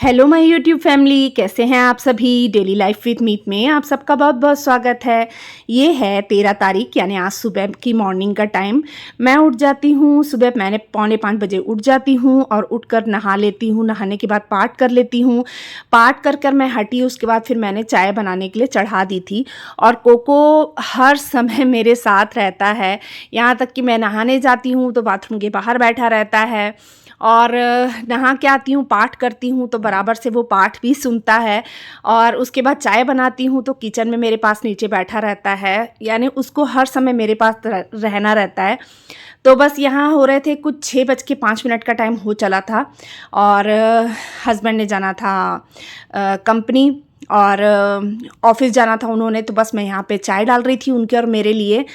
Hello my YouTube family, कैसे हैं आप सभी। डेली लाइफ विद मीत में आप सबका बहुत बहुत स्वागत है। ये है 13 तारीख यानी आज सुबह की मॉर्निंग का टाइम। मैं उठ जाती हूँ सुबह, मैंने 4:45 उठ जाती हूँ और उठकर नहा लेती हूँ। नहाने के बाद पाठ कर लेती हूँ। पाठ कर मैं हटी, उसके बाद फिर मैंने चाय बनाने के लिए चढ़ा दी थी। और कोको हर समय मेरे साथ रहता है, यहाँ तक कि मैं नहाने जाती हूँ तो बाथरूम के बाहर बैठा रहता है। और नहा के आती हूँ, पाठ करती हूँ तो बराबर से वो पाठ भी सुनता है। और उसके बाद चाय बनाती हूँ तो किचन में मेरे पास नीचे बैठा रहता है, यानी उसको हर समय मेरे पास रहना रहता है। तो बस यहाँ हो रहे थे कुछ 6:05 का टाइम हो चला था और हस्बैंड ने जाना था कंपनी और ऑफिस जाना था उन्होंने। तो बस मैं यहाँ पे चाय डाल रही थी उनके और मेरे लिए।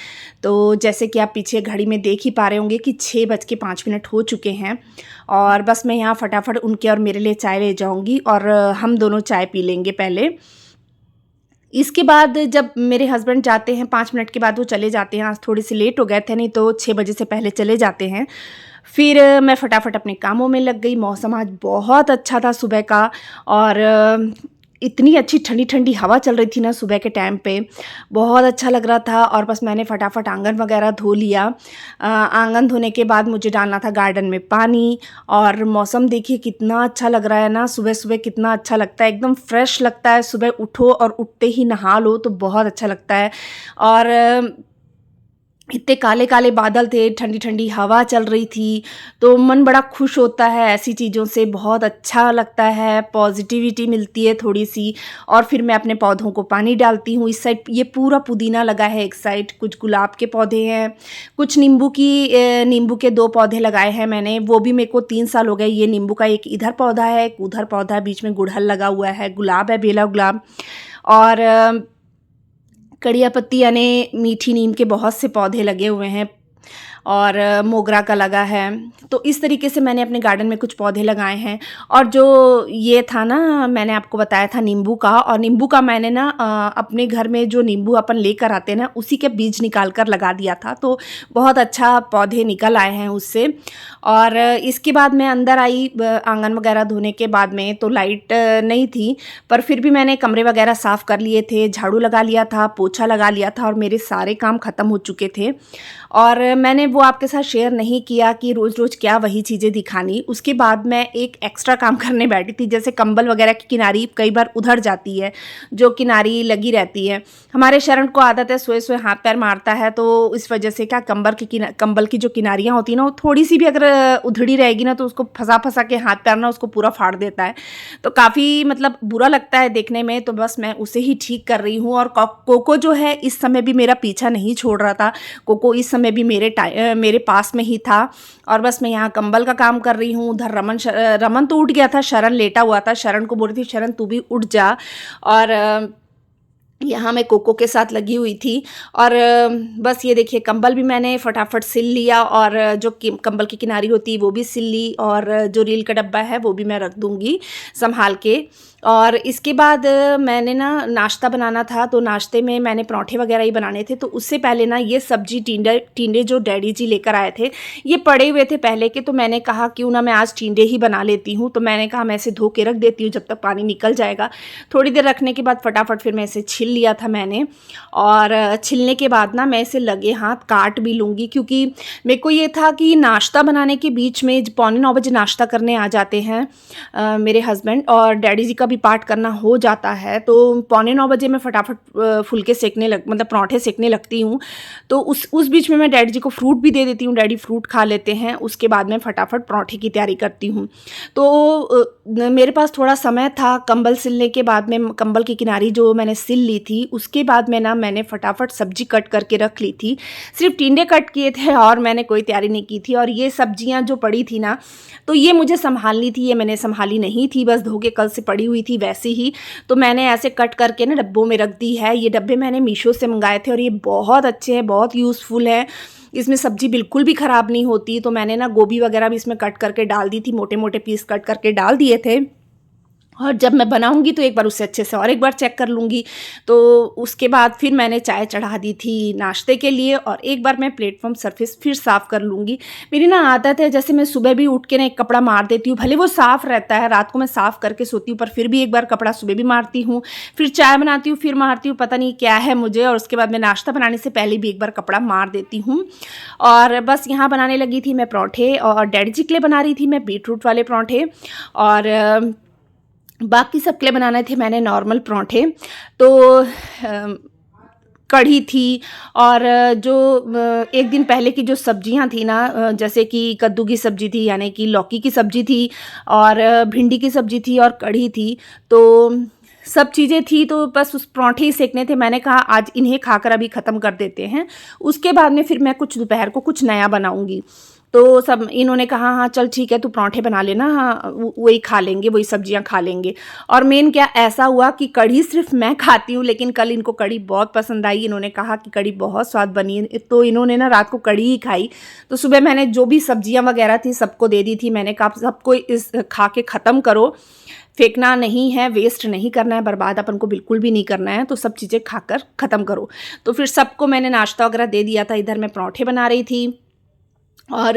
तो जैसे कि आप पीछे घड़ी में देख ही पा रहे होंगे कि 6:05 हो चुके हैं और बस मैं यहाँ फटाफट उनके और मेरे लिए चाय ले जाऊँगी और हम दोनों चाय पी लेंगे पहले। इसके बाद जब मेरे हस्बैंड जाते हैं 5 मिनट के बाद वो चले जाते हैं। आज थोड़ी सी लेट हो गए थे, नहीं तो 6 बजे से पहले चले जाते हैं। फिर मैं फटाफट अपने कामों में लग गई। मौसम आज बहुत अच्छा था सुबह का और इतनी अच्छी ठंडी ठंडी हवा चल रही थी ना सुबह के टाइम पे, बहुत अच्छा लग रहा था। और बस मैंने फटाफट आंगन वगैरह धो लिया। आंगन धोने के बाद मुझे डालना था गार्डन में पानी। और मौसम देखिए कितना अच्छा लग रहा है ना, सुबह सुबह कितना अच्छा लगता है, एकदम फ्रेश लगता है। सुबह उठो और उठते ही नहा लो तो बहुत अच्छा लगता है। और इतने काले काले बादल थे, ठंडी ठंडी हवा चल रही थी, तो मन बड़ा खुश होता है ऐसी चीज़ों से, बहुत अच्छा लगता है, पॉजिटिविटी मिलती है थोड़ी सी। और फिर मैं अपने पौधों को पानी डालती हूँ। इस साइड ये पूरा पुदीना लगा है, एक साइड कुछ गुलाब के पौधे हैं, कुछ नींबू के 2 पौधे लगाए हैं मैंने, वो भी मेरे को 3 साल हो गए। ये नींबू का एक इधर पौधा है, एक उधर पौधा है, बीच में गुड़हल लगा हुआ है, गुलाब है, बेला गुलाब। और कड़िया पत्ती यानी मीठी नीम के बहुत से पौधे लगे हुए हैं और मोगरा का लगा है। तो इस तरीके से मैंने अपने गार्डन में कुछ पौधे लगाए हैं। और जो ये था ना, मैंने आपको बताया था नींबू का, और नींबू का मैंने ना अपने घर में जो नींबू अपन लेकर आते हैं ना, उसी के बीज निकाल कर लगा दिया था, तो बहुत अच्छा पौधे निकल आए हैं उससे। और इसके बाद मैं अंदर आई आंगन वगैरह धोने के बाद में, तो लाइट नहीं थी, पर फिर भी मैंने कमरे वगैरह साफ़ कर लिए थे, झाड़ू लगा लिया था, पोछा लगा लिया था और मेरे सारे काम ख़त्म हो चुके थे। और मैंने वो आपके साथ शेयर नहीं किया कि रोज़ रोज़ क्या वही चीज़ें दिखानी। उसके बाद मैं एक एक्स्ट्रा काम करने बैठी थी, जैसे कंबल वगैरह की किनारी कई बार उधड़ जाती है, जो किनारी लगी रहती है। हमारे शरण को आदत है सोए सोए हाथ पैर मारता है, तो इस वजह से क्या कंबल की जो किनारियाँ होती हैं ना, वो थोड़ी सी भी अगर उधड़ी रहेगी ना, तो उसको फंसा फंसा के हाथ पैर ना उसको पूरा फाड़ देता है। तो काफ़ी मतलब बुरा लगता है देखने में। तो बस मैं उसे ही ठीक कर रही हूँ। और कोको जो है इस समय भी मेरा पीछा नहीं छोड़ रहा था। कोको इस समय भी मेरे पास में ही था। और बस मैं यहाँ कंबल का काम कर रही हूँ। उधर रमन तो उठ गया था, शरण लेटा हुआ था। शरण को बोल रही थी, शरण तू भी उठ जा। और यहाँ मैं कोको के साथ लगी हुई थी। और बस ये देखिए कंबल भी मैंने फटाफट सिल लिया, और जो कंबल की किनारी होती है वो भी सिल ली, और जो रील का डब्बा है वो भी मैं रख दूँगी संभाल के। और इसके बाद मैंने ना नाश्ता बनाना था, तो नाश्ते में मैंने पराठे वगैरह ही बनाने थे। तो उससे पहले ना ये सब्जी टिंडे जो डैडी जी लेकर आए थे, ये पड़े हुए थे पहले के, तो मैंने कहा क्यों ना मैं आज टिंडे ही बना लेती हूँ। तो मैंने कहा मैं इसे धो के रख देती हूँ जब तक पानी निकल जाएगा। थोड़ी देर रखने के बाद फटाफट फिर मैं इसे छिल लिया था मैंने। और छिलने के बाद ना मैं इसे लगे हाथ काट भी लूँगी, क्योंकि मेरे को ये था कि नाश्ता बनाने के बीच में 8:45 नाश्ता करने आ जाते हैं मेरे हस्बैंड, और डैडी जी का भी पाठ करना हो जाता है। तो 8:45 मैं फटाफट फुलके सेकने मतलब पराठे सेकने लगती हूँ। तो उस बीच में मैं डैडी जी को फ्रूट भी दे देती हूँ, डैडी फ्रूट खा लेते हैं। उसके बाद मैं फटाफट पराठे की तैयारी करती हूँ। तो मेरे पास थोड़ा समय था। कंबल सिलने के बाद में कंबल की किनारी जो मैंने सिल ली थी, उसके बाद में ना मैंने फटाफट सब्जी कट करके रख ली थी। सिर्फ टिंडे कट किए थे और मैंने कोई तैयारी नहीं की थी। और ये सब्जियां जो पड़ी थी ना, तो ये मुझे संभालनी थी, ये मैंने संभाली नहीं थी, बस धो के कल से पड़ी हुई थी वैसे ही। तो मैंने ऐसे कट करके ना डब्बों में रख दी है। ये डब्बे मैंने मीशो से मंगाए थे और ये बहुत अच्छे हैं, बहुत यूज़फुल है। इसमें सब्जी बिल्कुल भी ख़राब नहीं होती। तो मैंने ना गोभी वगैरह भी इसमें कट करके डाल दी थी, मोटे मोटे पीस कट करके डाल दिए थे। और जब मैं बनाऊँगी तो एक बार उसे अच्छे से और एक बार चेक कर लूँगी। तो उसके बाद फिर मैंने चाय चढ़ा दी थी नाश्ते के लिए, और एक बार मैं प्लेटफ़ॉर्म सरफ़ेस फिर साफ़ कर लूँगी। मेरी ना आदत है, जैसे मैं सुबह भी उठ के ना एक कपड़ा मार देती हूँ, भले वो साफ़ रहता है, रात को मैं साफ़ करके सोती हूँ, पर फिर भी एक बार कपड़ा सुबह भी मारती हूँ, फिर चाय बनाती हूँ, फिर मारती हूँ, पता नहीं क्या है मुझे। और उसके बाद मैं नाश्ता बनाने से पहले भी एक बार कपड़ा मार देती हूँ। और बस यहाँ बनाने लगी थी मैं पराठे, और डैडी जी के लिए बना रही थी मैं बीटरूट वाले पराठे, और बाकी सबके लिए बनाने थे मैंने नॉर्मल पराठे। तो कढ़ी थी, और जो एक दिन पहले की जो सब्जियां थी ना, जैसे कि कद्दू की सब्ज़ी थी, यानी कि लौकी की सब्ज़ी थी, और भिंडी की सब्ज़ी थी, और कढ़ी थी। तो सब चीज़ें थी, तो बस उस पराठे ही सेकने थे। मैंने कहा आज इन्हें खाकर अभी ख़त्म कर देते हैं, उसके बाद में फिर मैं कुछ दोपहर को कुछ नया बनाऊंगी। तो सब इन्होंने कहा हाँ चल ठीक है, तू पराठे बना लेना, हाँ वही खा लेंगे, वही सब्जियां खा लेंगे। और मेन क्या ऐसा हुआ कि कढ़ी सिर्फ मैं खाती हूँ, लेकिन कल इनको कढ़ी बहुत पसंद आई। इन्होंने कहा कि कढ़ी बहुत स्वाद बनी है, तो इन्होंने ना रात को कढ़ी ही खाई। तो सुबह मैंने जो भी सब्जियां वगैरह थी सबको दे दी थी। मैंने कहा सबको इस खा के ख़त्म करो, फेंकना नहीं है, वेस्ट नहीं करना है, बर्बाद अपन को बिल्कुल भी नहीं करना है, तो सब चीज़ें खाकर ख़त्म करो। तो फिर सबको मैंने नाश्ता वगैरह दे दिया था। इधर मैं पराठे बना रही थी, और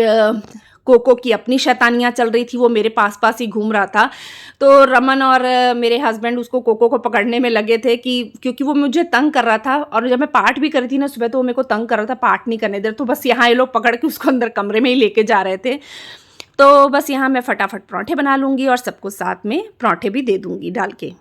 कोको की अपनी शैतानियाँ चल रही थी, वो मेरे पास पास ही घूम रहा था। तो रमन और मेरे हस्बैंड उसको कोको को पकड़ने में लगे थे, कि क्योंकि वो मुझे तंग कर रहा था, और जब मैं पाठ भी कर रही थी ना सुबह, तो वो मेरे को तंग कर रहा था, पाठ नहीं करने दे रहा। तो बस यहाँ ये लोग पकड़ के उसको अंदर कमरे में ही लेके जा रहे थे। तो बस यहाँ मैं फटाफट पराठे बना लूँगी, और सबको साथ में पराठे भी दे दूँगी डाल के।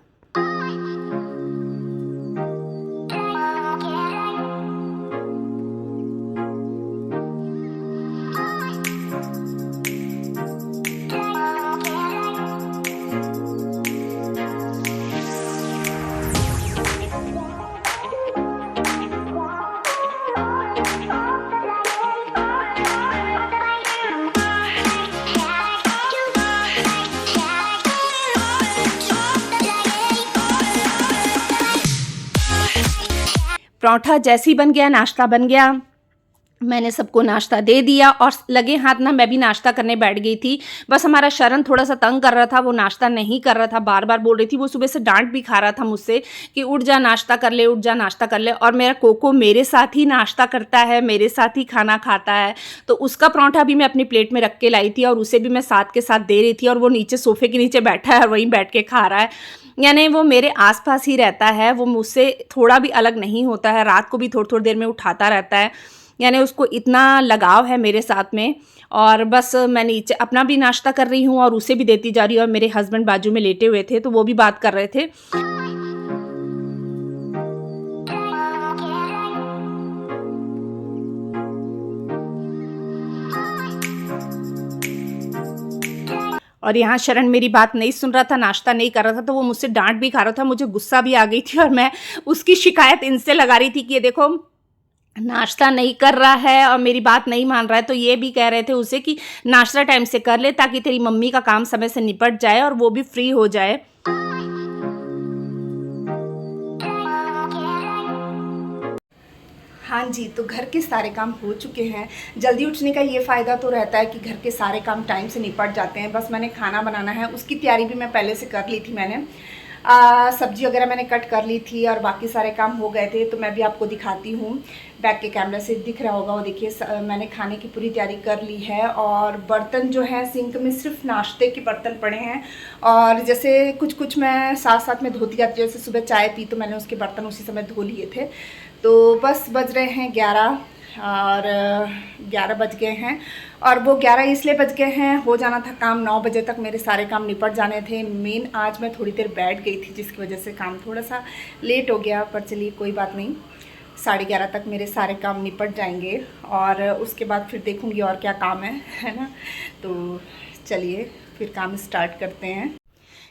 पराठा जैसे ही बन गया, नाश्ता बन गया, मैंने सबको नाश्ता दे दिया, और लगे हाथ ना मैं भी नाश्ता करने बैठ गई थी। बस हमारा शरण थोड़ा सा तंग कर रहा था, वो नाश्ता नहीं कर रहा था, बार बार बोल रही थी। वो सुबह से डांट भी खा रहा था मुझसे कि उठ जा नाश्ता कर ले, उठ जा नाश्ता कर ले। और मेरा कोको मेरे साथ ही नाश्ता करता है, मेरे साथ ही खाना खाता है। तो उसका पराठा भी मैं अपनी प्लेट में रख के लाई थी, और उसे भी मैं साथ के साथ दे रही थी। और वो नीचे सोफे के नीचे बैठा है, और वहीं बैठ के खा रहा है, यानी वो मेरे आसपास ही रहता है, वो मुझसे थोड़ा भी अलग नहीं होता है। रात को भी थोड़ी थोड़ी देर में उठाता रहता है, यानी उसको इतना लगाव है मेरे साथ में। और बस मैं नीचे अपना भी नाश्ता कर रही हूँ, और उसे भी देती जा रही हूँ। और मेरे हस्बैंड बाजू में लेटे हुए थे, तो वो भी बात कर रहे थे। और यहाँ शरण मेरी बात नहीं सुन रहा था, नाश्ता नहीं कर रहा था, तो वो मुझसे डांट भी खा रहा था। मुझे गुस्सा भी आ गई थी, और मैं उसकी शिकायत इनसे लगा रही थी कि ये देखो नाश्ता नहीं कर रहा है और मेरी बात नहीं मान रहा है। तो ये भी कह रहे थे उसे कि नाश्ता टाइम से कर ले, ताकि तेरी मम्मी का काम समय से निपट जाए और वो भी फ्री हो जाए। हाँ जी, तो घर के सारे काम हो चुके हैं। जल्दी उठने का ये फ़ायदा तो रहता है कि घर के सारे काम टाइम से निपट जाते हैं। बस मैंने खाना बनाना है, उसकी तैयारी भी मैं पहले से कर ली थी। मैंने सब्जी वगैरह मैंने कट कर ली थी, और बाकी सारे काम हो गए थे। तो मैं भी आपको दिखाती हूँ, बैक के कैमरा से दिख रहा होगा वो, देखिए मैंने खाने की पूरी तैयारी कर ली है। और बर्तन जो है सिंक में सिर्फ नाश्ते के बर्तन पड़े हैं, और जैसे कुछ कुछ मैं साथ साथ में धोती जाती हूँ। जैसे सुबह चाय पी तो मैंने उसके बर्तन उसी समय धो लिए थे। तो बस बज रहे हैं 11, और 11 बज गए हैं। और वो 11 इसलिए बज गए हैं, हो जाना था काम 9 बजे तक, मेरे सारे काम निपट जाने थे। मेन आज मैं थोड़ी देर बैठ गई थी, जिसकी वजह से काम थोड़ा सा लेट हो गया, पर चलिए कोई बात नहीं। 11:30 तक मेरे सारे काम निपट जाएंगे, और उसके बाद फिर देखूंगी और क्या काम है ना। तो चलिए फिर काम स्टार्ट करते हैं।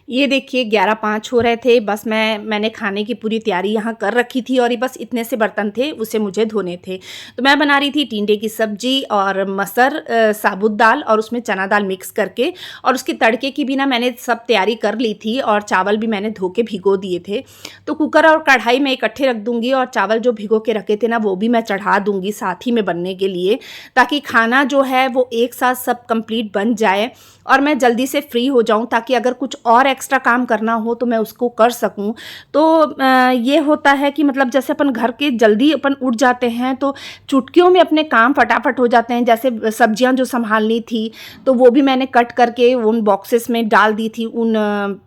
ये देखिए 11:05 हो रहे थे। बस मैंने खाने की पूरी तैयारी यहाँ कर रखी थी, और ये बस इतने से बर्तन थे, उसे मुझे धोने थे। तो मैं बना रही थी टिंडे की सब्जी और मसर साबुत दाल, और उसमें चना दाल मिक्स करके, और उसके तड़के की भी ना मैंने सब तैयारी कर ली थी, और चावल भी मैंने धो के भिगो दिए थे। तो कुकर और कढ़ाई में इकट्ठे रख दूँगी, और चावल जो भिगो के रखे थे ना वो भी मैं चढ़ा दूँगी साथ ही में बनने के लिए, ताकि खाना जो है वो एक साथ सब कंप्लीट बन जाए। और मैं जल्दी से फ्री हो जाऊं, ताकि अगर कुछ और एक्स्ट्रा काम करना हो तो मैं उसको कर सकूं। तो ये होता है कि मतलब जैसे अपन घर के जल्दी अपन उठ जाते हैं तो चुटकियों में अपने काम फटाफट हो जाते हैं। जैसे सब्जियां जो संभालनी थी तो वो भी मैंने कट करके उन बॉक्सेस में डाल दी थी, उन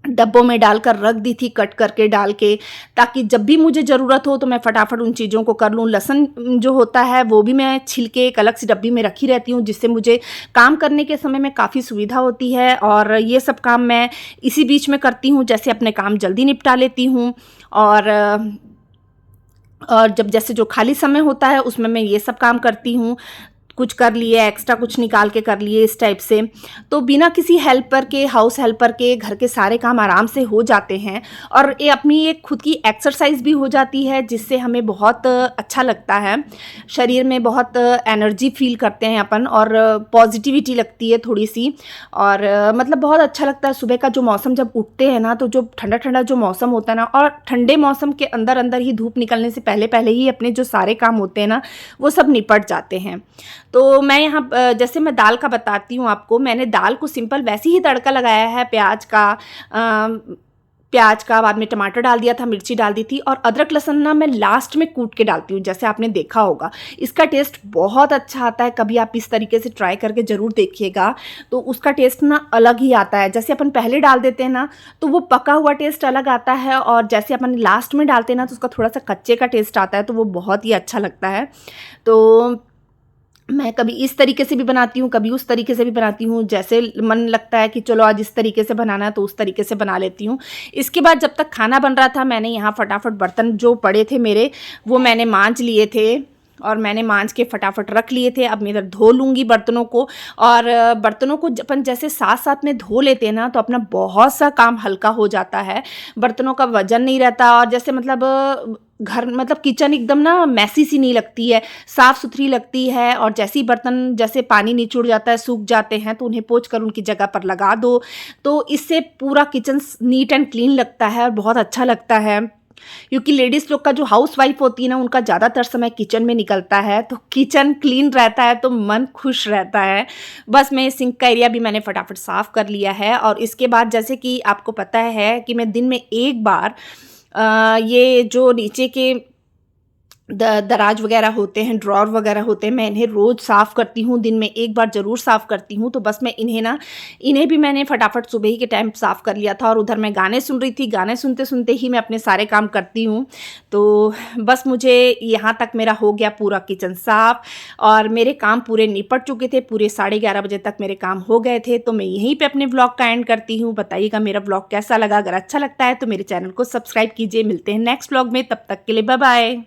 डब्बों में डालकर रख दी थी, कट करके डाल के, ताकि जब भी मुझे ज़रूरत हो तो मैं फटाफट उन चीज़ों को कर लूँ। लहसुन जो होता है वो भी मैं छील के एक अलग सी डब्बी में रखी रहती हूँ, जिससे मुझे काम करने के समय में काफ़ी सुविधा होती है। और ये सब काम मैं इसी बीच में करती हूँ, जैसे अपने काम जल्दी निपटा लेती हूँ। और जब जैसे जो खाली समय होता है उसमें मैं ये सब काम करती हूँ, कुछ कर लिए एक्स्ट्रा, कुछ निकाल के कर लिए, इस टाइप से। तो बिना किसी हेल्पर के, हाउस हेल्पर के घर के सारे काम आराम से हो जाते हैं। और ये अपनी एक खुद की एक्सरसाइज भी हो जाती है, जिससे हमें बहुत अच्छा लगता है, शरीर में बहुत एनर्जी फील करते हैं अपन, और पॉजिटिविटी लगती है थोड़ी सी। और मतलब बहुत अच्छा लगता है सुबह का जो मौसम, जब उठते हैं ना तो जो ठंडा ठंडा जो मौसम होता है ना, और ठंडे मौसम के अंदर अंदर ही धूप निकलने से पहले पहले ही अपने जो सारे काम होते हैं ना वो सब निपट जाते हैं। तो मैं यहाँ जैसे मैं दाल का बताती हूँ आपको, मैंने दाल को सिंपल वैसे ही तड़का लगाया है, प्याज का, बाद में टमाटर डाल दिया था, मिर्ची डाल दी थी, और अदरक लहसुन ना मैं लास्ट में कूट के डालती हूँ, जैसे आपने देखा होगा। इसका टेस्ट बहुत अच्छा आता है, कभी आप इस तरीके से ट्राई करके ज़रूर देखिएगा, तो उसका टेस्ट ना अलग ही आता है। जैसे अपन पहले डाल देते हैं ना तो वो पका हुआ टेस्ट अलग आता है, और जैसे अपन लास्ट में डालते हैं ना तो उसका थोड़ा सा कच्चे का टेस्ट आता है, तो वो बहुत ही अच्छा लगता है। तो मैं कभी इस तरीके से भी बनाती हूँ, कभी उस तरीके से भी बनाती हूँ, जैसे मन लगता है कि चलो आज इस तरीके से बनाना है तो उस तरीके से बना लेती हूँ। इसके बाद जब तक खाना बन रहा था, मैंने यहाँ फटाफट बर्तन जो पड़े थे मेरे, वो मैंने मांज लिए थे, और मैंने मांज के फटाफट रख लिए थे। अब मैं इधर धो लूँगी बर्तनों को। और बर्तनों को अपन जैसे साथ साथ में धो लेते हैं ना तो अपना बहुत सा काम हल्का हो जाता है, बर्तनों का वजन नहीं रहता, और जैसे मतलब घर मतलब किचन एकदम ना मैसी सी नहीं लगती है, साफ़ सुथरी लगती है। और जैसे ही बर्तन जैसे पानी निचुड़ जाता है, सूख जाते हैं, तो उन्हें पोंछ कर उनकी जगह पर लगा दो, तो इससे पूरा किचन नीट एंड क्लीन लगता है और बहुत अच्छा लगता है। क्योंकि लेडीज़ लोग का जो हाउस वाइफ होती है ना, उनका ज़्यादातर समय किचन में निकलता है, तो किचन क्लीन रहता है तो मन खुश रहता है। बस मैं सिंक का एरिया भी मैंने फटाफट साफ़ कर लिया है। और इसके बाद जैसे कि आपको पता है कि मैं दिन में एक बार ये जो नीचे के दराज वगैरह होते हैं, ड्रॉर वगैरह होते हैं, मैं इन्हें रोज़ साफ़ करती हूँ, दिन में एक बार ज़रूर साफ़ करती हूँ। तो बस मैं इन्हें भी मैंने फटाफट सुबह ही के टाइम साफ़ कर लिया था, और उधर मैं गाने सुन रही थी, गाने सुनते सुनते ही मैं अपने सारे काम करती हूँ। तो बस मुझे यहाँ तक मेरा हो गया पूरा किचन साफ़, और मेरे काम पूरे निपट चुके थे, पूरे 11:30 बजे तक मेरे काम हो गए थे। तो मैं यहीं पर अपने ब्लॉग का एंड करती हूँ। बताइएगा मेरा ब्लॉग कैसा लगा, अगर अच्छा लगता है तो मेरे चैनल को सब्सक्राइब कीजिए। मिलते हैं नेक्स्ट ब्लॉग में, तब तक के लिए बाय बाय।